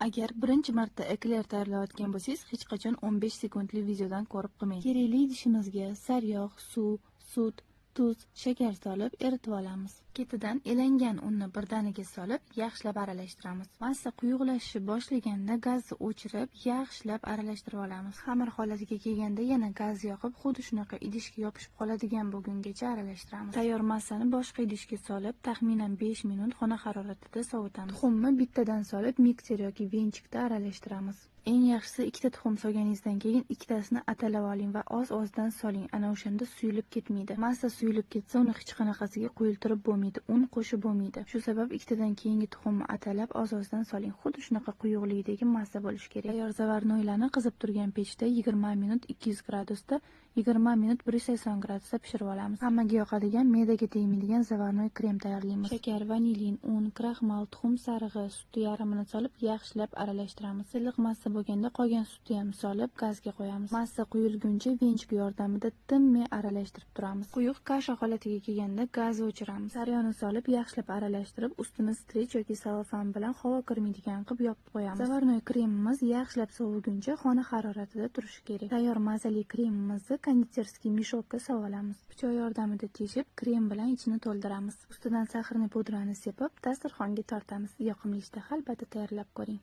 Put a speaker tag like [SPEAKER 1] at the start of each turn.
[SPEAKER 1] Agar birinchi marta ekler tayyorlayotgan bo'lsangiz, hech qachon 15 sekundli videodan ko'rib qilmang. Kerakli idishimizga sariyog', suv, sut, tuz, shakar solib eritib olamiz. Ketidan elangan unni birdaniga solib, yaxshilab aralashtiramiz. Massa quyuqlashishi boshlaganda gazni o'chirib, yaxshilab aralashtirib olamiz. Xamir holatiga kelganda yana gaz yoqib, xuddi shunaqa idishga yopishib qoladigan bo'lgungacha aralashtiramiz. Tayyor massani boshqa idishga solib, taxminan 5 minut xona haroratida sovitamiz. Tuxumni bittadan solib, mikser yoki venchikda aralashtiramiz. Eng yaxshisi ikkita tuxum solganingizdan keyin ikkitasini atalab oling va oz-ozdan soling. Ana o'shanda suyulib ketmaydi. Massa suyulib ketsa, uni hech qanaqasiga qo'yiltirib bo'lmaydi, un qo'shib bo'lmaydi. Shu sabab ikkitadan keyingi tuxumni atalab oz-ozdan soling. Xuddi shunaqa quyuqlikdagi massa bo'lishi kerak. Tayyor zavarnoylarni qizib turgan pechda 20 minut 200 gradusda, 20 minut 180 gradusda pishirib olamiz. Hammaga yoqadigan, me'daga tegmaydigan zavarnoy krem tayyorlaymiz. Shakar, vanilin, un, kraxmal, tuxum sarig'i, sut yarmini solib yaxshilab aralashtiramiz. Silliq massa bo'lganda qolgan sutni ham solib gazga qo'yamiz. Massa quyilguncha venchik yordamida tinmay aralashtirib turamiz. Quyuq kasha holatiga kelganda gazni o'chiramiz. Sariyog'ni solib yaxshilab aralashtirib, ustini strech yoki salofan bilan havo kirmaydigan qilib yopib qo'yamiz. Zavarnoy kremimiz yaxshilab soviguncha xona haroratida turishi kerak. Tayyor mazali kremimizni konditerskiy mishokka solamiz. Pichoq yordamida teshib, krem bilan ichini to'ldiramiz. Ustidan saxarni pudrani sepib, dasturxonga tortamiz. Yoqimli ishtaha albatta tayyorlab ko'ring.